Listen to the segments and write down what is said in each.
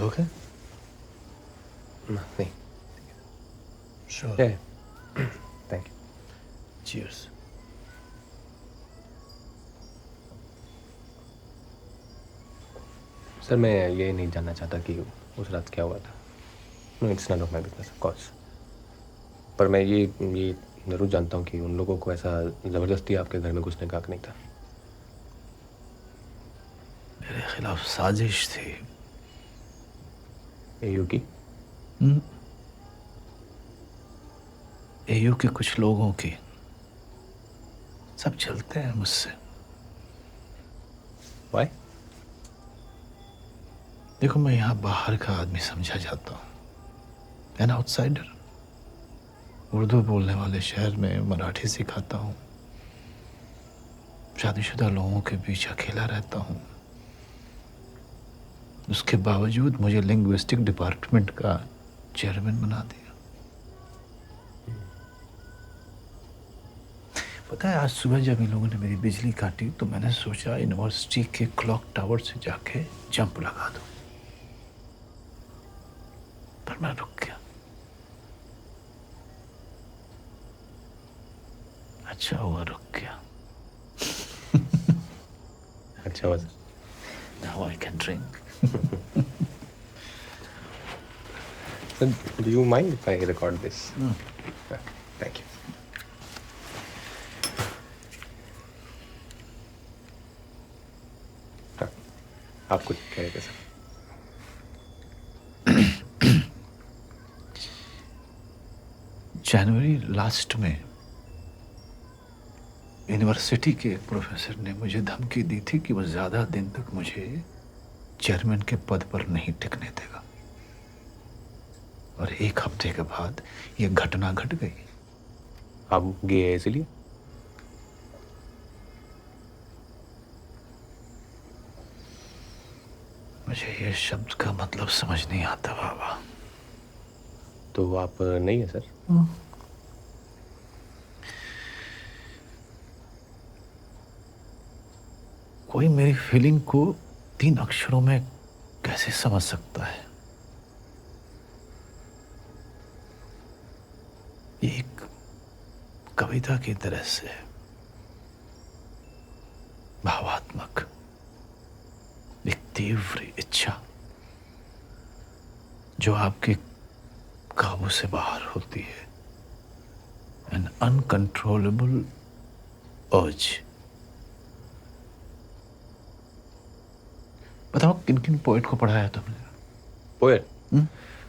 लोगे? नहीं। Sure. Thank you. Cheers. Sir मैं ये नहीं जानना चाहता कि उस रात क्या हुआ था। No, it's none of my business of course. पर मैं ये ज़रूर जानता हूँ कि उन लोगों को ऐसा ज़बरदस्ती आपके घर में घुसने का हक नहीं था। मेरे खिलाफ साजिश थी। एयू की? एयू के कुछ लोगों की। सब चलते हैं मुझसे। वाई? देखो, मैं यहाँ बाहर का आदमी समझा जाता हूँ, एन आउटसाइडर। उर्दू बोलने वाले शहर में मराठी सिखाता हूँ, शादीशुदा लोगों के बीच अकेला रहता हूँ। उसके बावजूद मुझे लिंग्विस्टिक डिपार्टमेंट का चेयरमैन बना दिया। पता है, आज सुबह जब इन लोगों ने मेरी बिजली काटी तो मैंने सोचा यूनिवर्सिटी के क्लॉक टावर से जाके जंप लगा दूं, पर मैं रुक गया। अच्छा हुआ रुक गया। अच्छा हुआ। Now I can drink. Sir, do you mind if I record this? Thank you. हाँ, आप कुछ कह रहे थे सर? जनवरी लास्ट में यूनिवर्सिटी के एक प्रोफेसर ने मुझे धमकी दी थी कि वो ज़्यादा दिन तक मुझे चेयरमैन के पद पर नहीं टिकने देगा। और एक हफ्ते के बाद ये घटना घट गई। आप गए इसलिए? मुझे ये शब्द का मतलब समझ नहीं आता बाबा। तो आप नहीं है सर? कोई मेरी फीलिंग को 3 अक्षरों में कैसे समझ सकता है? ये एक कविता की तरह से भावात्मक, एक तीव्र इच्छा जो आपके काबू से बाहर होती है। एन अनकंट्रोलेबल अर्ज। बताओ, किन किन पोएट को पढ़ाया तुमने? पोएट?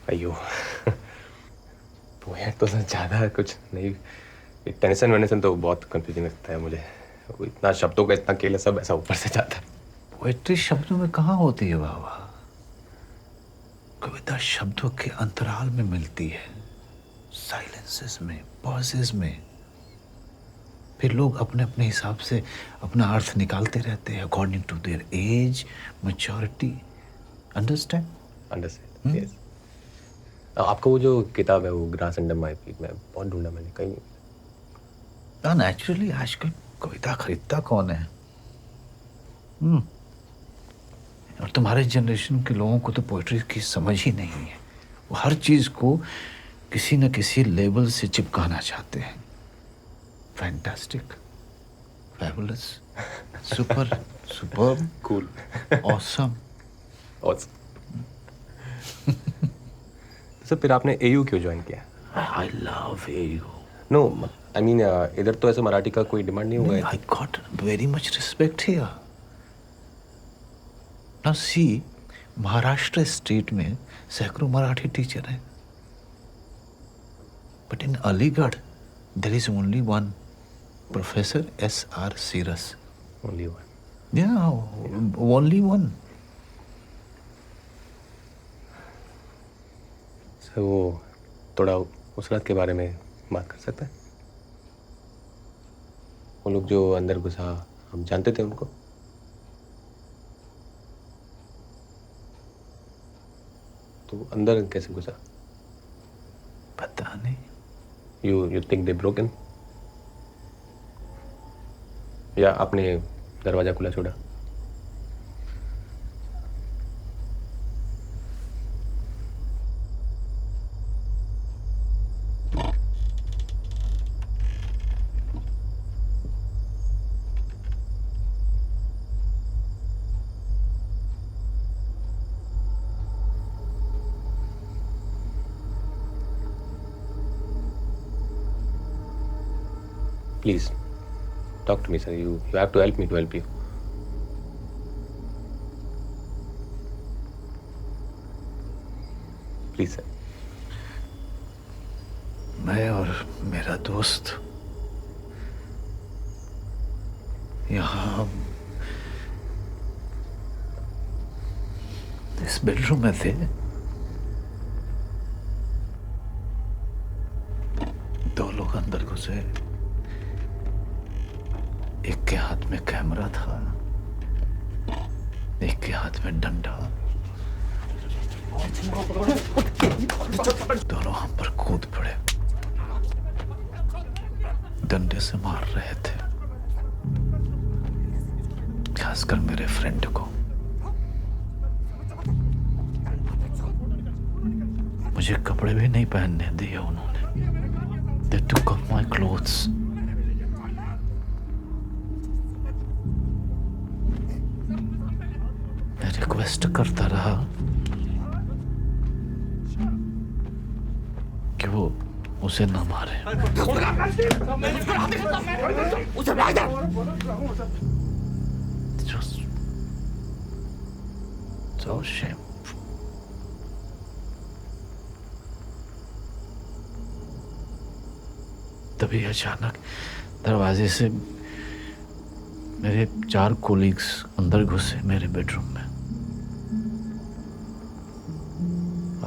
अयो पोएट तो सर ज़्यादा कुछ नहीं। टेनिसन वेनिसन तो बहुत कंफ्यूजिंग लगता है मुझे। वो इतना शब्दों का इतना केला सब ऐसा ऊपर से जाता है। पोएट्री शब्दों में कहाँ होती है बाबा? कविता शब्दों के अंतराल में मिलती है, साइलेंसेस में, पॉजेस में। फिर लोग अपने अपने हिसाब से अपना अर्थ निकालते रहते हैं according to their age, maturity. Understand? Understand, yes. आपका वो जो किताब है वो ग्रास अंडर माय फीट, मैं बहुत ढूंढा, मैंने कहीं। नेचुरली आजकल कविता खरीदता कौन है? और तुम्हारे जनरेशन के लोगों को तो पोइट्री की समझ ही नहीं है। वो हर चीज को किसी न किसी लेवल से चिपकाना चाहते हैं। Fantastic, fabulous, super, super, cool, awesome. तो सर फिर आपने एयू क्यों ज्वाइन किया? I love AU. No, I mean इधर तो ऐसे मराठी का कोई डिमांड नहीं होगा। I got very much respect here. Now see, Maharashtra state में सैकड़ों मराठी टीचर हैं, but in Aligarh there is only one professor S.R. Siras. Only one? Yeah, only one. Sir वो थोड़ा उस रात के बारे में बात कर सकते हैं? वो लोग जो अंदर घुसा, हम जानते थे उनको? तो अंदर कैसे घुसा? पता नहीं। You think they broke in? या आपने दरवाजा खुला छोड़ा? Please, talk to me, sir. You have to help me to help you. Please, sir. मैं और मेरा दोस्त यहाँ इस बेडरूम में थे। दो लोग अंदर घुसे। एक के हाथ में कैमरा था, एक के हाथ में डंडा। दोनों हम पर कूद पड़े, डंडे से मार रहे थे, खासकर मेरे फ्रेंड को। मुझे कपड़े भी नहीं पहनने दिए उन्होंने। They took off my clothes. मैं रिक्वेस्ट करता रहा कि वो उसे न मारे। Just so shameful. तभी अचानक दरवाजे से मेरे 4 कोलीग्स अंदर घुसे मेरे बेडरूम में।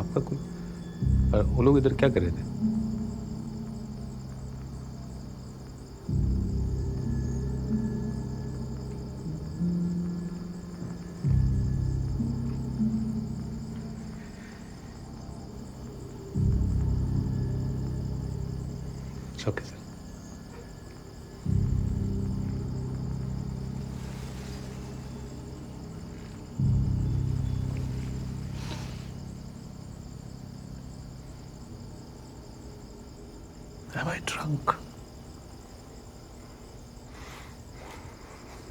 आपका कोई? और वो लोग इधर क्या कर रहे थे? Okay sir. Am I drunk?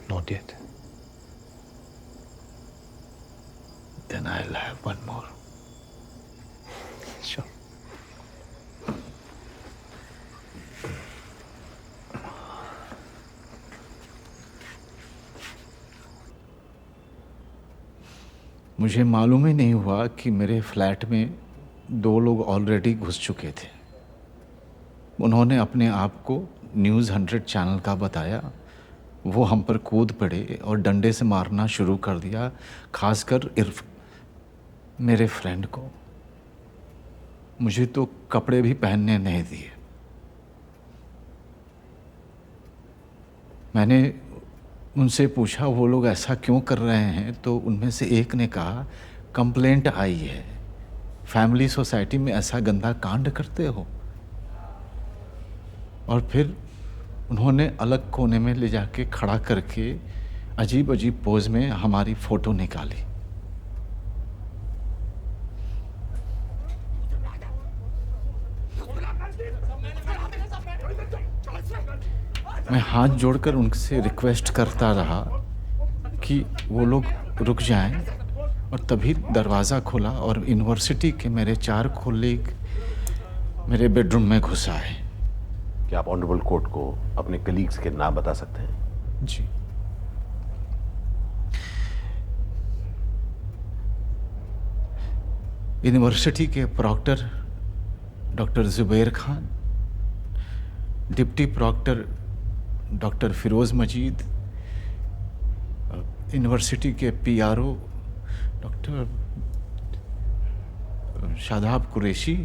Not yet. Then I'll have one more. Sure. मुझे मालूम ही नहीं हुआ कि मेरे फ्लैट में 2 लोग ऑलरेडी घुस चुके थे। उन्होंने अपने आप को न्यूज़ 100 चैनल का बताया। वो हम पर कूद पड़े और डंडे से मारना शुरू कर दिया, खासकर इर्फ मेरे फ्रेंड को। मुझे तो कपड़े भी पहनने नहीं दिए। मैंने उनसे पूछा वो लोग ऐसा क्यों कर रहे हैं, तो उनमें से एक ने कहा कंप्लेंट आई है, फैमिली सोसाइटी में ऐसा गंदा कांड करते हो। और फिर उन्होंने अलग कोने में ले जाके खड़ा करके अजीब अजीब पोज में हमारी फ़ोटो निकाली। मैं हाथ जोड़कर उनसे रिक्वेस्ट करता रहा कि वो लोग रुक जाएं, और तभी दरवाज़ा खुला और यूनिवर्सिटी के मेरे 4 कोलीग मेरे बेडरूम में घुस आए। क्या आप ऑनरेबल कोर्ट को अपने कलीग्स के नाम बता सकते हैं? जी। यूनिवर्सिटी के proctor doctor Zubair Khan, deputy proctor doctor Firoz Majeed, university के PRO doctor Shadab Qureshi,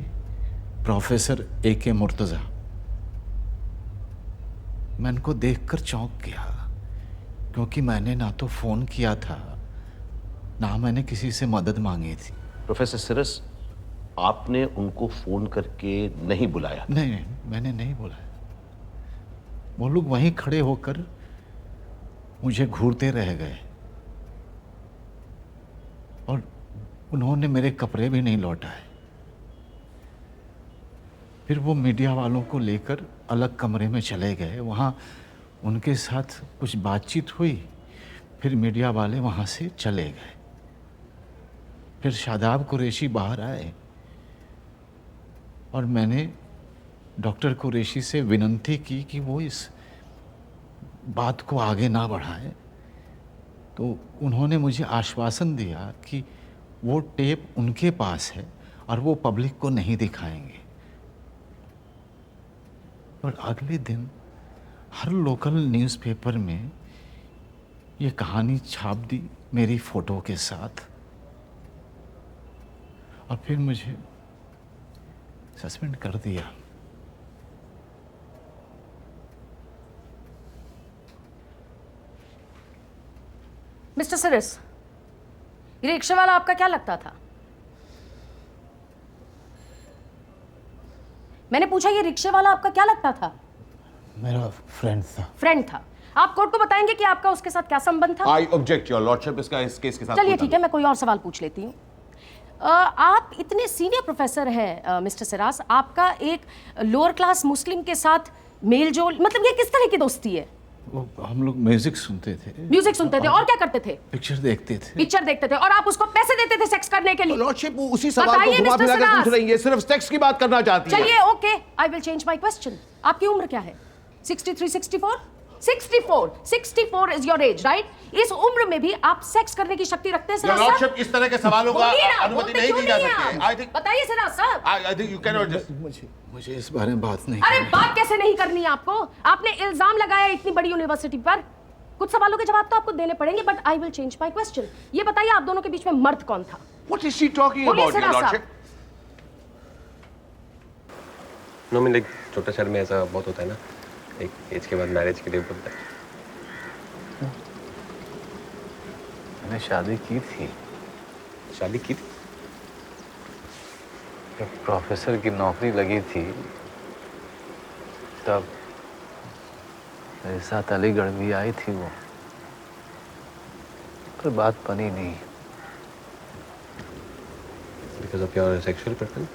professor AK Murtaza. मैं इनको देखकर चौंक गया, क्योंकि मैंने ना तो फ़ोन किया था, ना मैंने किसी से मदद मांगी थी। प्रोफेसर सिरस, आपने उनको फोन करके नहीं बुलाया? नहीं, मैंने नहीं बुलाया। वो लोग वहीं खड़े होकर मुझे घूरते रह गए और उन्होंने मेरे कपड़े भी नहीं लौटाए। फिर वो मीडिया वालों को लेकर अलग कमरे में चले गए। वहाँ उनके साथ कुछ बातचीत हुई, फिर मीडिया वाले वहाँ से चले गए। फिर शादाब कुरैशी बाहर आए और मैंने डॉक्टर कुरैशी से विनती की कि वो इस बात को आगे ना बढ़ाएं, तो उन्होंने मुझे आश्वासन दिया कि वो टेप उनके पास है और वो पब्लिक को नहीं दिखाएंगे। पर अगले दिन हर लोकल न्यूज़पेपर में ये कहानी छाप दी मेरी फोटो के साथ, और फिर मुझे सस्पेंड कर दिया। मिस्टर सिरस, ये रिक्शे वाला आपका क्या लगता था? मैंने पूछा ये रिक्शे वाला आपका क्या लगता था? मेरा फ्रेंड था। फ्रेंड था। आप कोर्ट को बताएंगे कि आपका उसके साथ क्या संबंध था? आई ऑब्जेक्ट योर लॉर्डशिप, इसका इस केस के साथ चलिए ठीक है, मैं कोई और सवाल पूछ लेती हूँ। आप इतने सीनियर प्रोफेसर हैं मिस्टर सिरास, आपका एक लोअर क्लास मुस्लिम के साथ मेल जोल, मतलब ये किस तरह की दोस्ती है? वो हम लोग म्यूजिक सुनते थे। म्यूजिक सुनते थे और क्या करते थे? पिक्चर देखते थे। पिक्चर देखते थे और आप उसको पैसे देते थे सेक्स करने के लिए? लॉर्डशिप उसी सवाल को बताइए घुमा मिस्टर फिरा कर सिरास। पूछ रही है, सिर्फ सेक्स की बात करना चाहती है। चलिए okay, I will change my question. आपकी उम्र क्या है? 63, 64? 64 इज योर एज, राइट? इस उम्र में भी आप सेक्स करने की शक्ति रखते हैं योर सिराज लॉर्डशिप, इस तरह के सवालों का साहब? अनुमति नहीं दी जा सकती है। आई थिंक बताइए सिराज साहब। I think you can not just मुझे इस बारे में बात नहीं अरे करनी। बात कैसे नहीं करनी है आपको? आपने इल्जाम लगाया इतनी बड़ी यूनिवर्सिटी पर, कुछ सवालों के जवाब तो आपको देने पड़ेंगे, but I will change my question. ये बताइए आप दोनों के बीच में मर्द कौन था? व्हाट इज शी टॉकिंग बोलिए about your Siraj lordship? No mean like छोटे शहर में ऐसा बहुत होता है ना, एक एज के बाद मैरिज के लिए बोलता है। मैंने शादी की थी। शादी की थी? जब प्रोफेसर की नौकरी लगी थी तब मेरे साथ अलीगढ़ भी आई थी वो, पर बात बनी नहीं। Because of your sexual preference?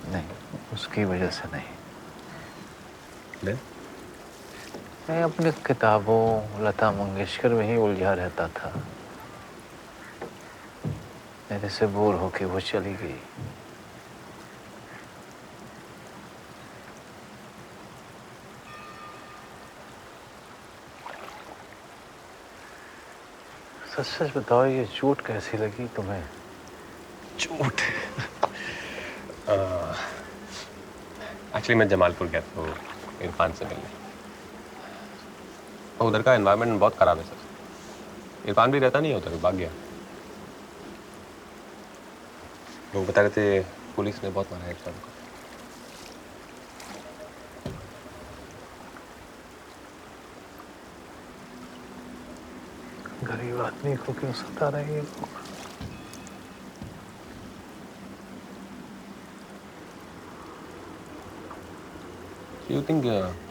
नहीं, उसकी वजह से नहीं। Then? मैं अपने किताबों, लता मंगेशकर में ही उलझा रहता था। मेरे से बोर होके वो चली गई। सच सच बताओ, ये चोट कैसी लगी तुम्हें? झूठ। एक्चुअली मैं जमालपुर गया था इरफान से मिलने। और उधर का एनवायरनमेंट बहुत खराब है सर। इरफान भी रहता नहीं है उधर, भाग गया। लोग बता रहे थे पुलिस ने बहुत मारा है इरफान को। गरीब आदमी को क्यों सता रहे हैं लोग? यू थिंक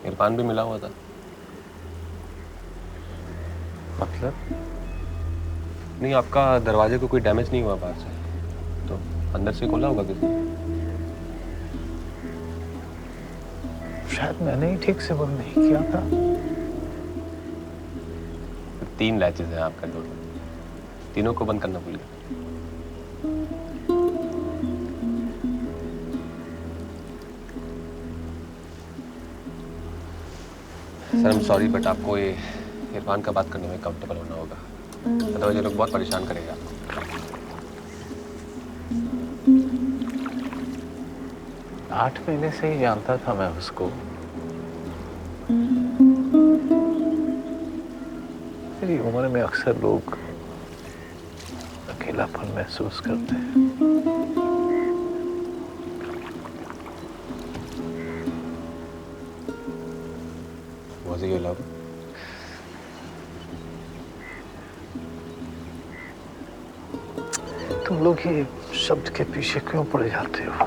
इरफान भी मिला हुआ था? मतलब? नहीं, आपका दरवाजे को कोई डैमेज नहीं हुआ बाहर से, तो अंदर से खोला होगा किसी ने। शायद मैंने ही ठीक से बंद नहीं किया था। 3 लैचेस हैं आपका डोर में, तीनों को बंद करना भूल गया। Sir I am sorry, but आपको ये इरफान का बात करने में कंफर्टेबल होना होगा, अदरवाइज ये लोग बहुत परेशान करेगा आपको। 8 महीने से ही जानता था मैं उसको। मेरी उम्र में अक्सर लोग अकेलापन महसूस करते हैं। Was it your love? तुम लोग ये शब्द के पीछे क्यों पड़ जाते हो?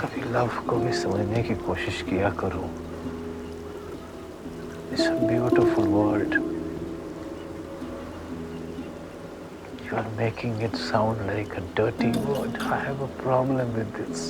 कभी लव को भी समझने की कोशिश किया करो। It's a beautiful word. You are making it sound like a dirty word. I have a problem with this.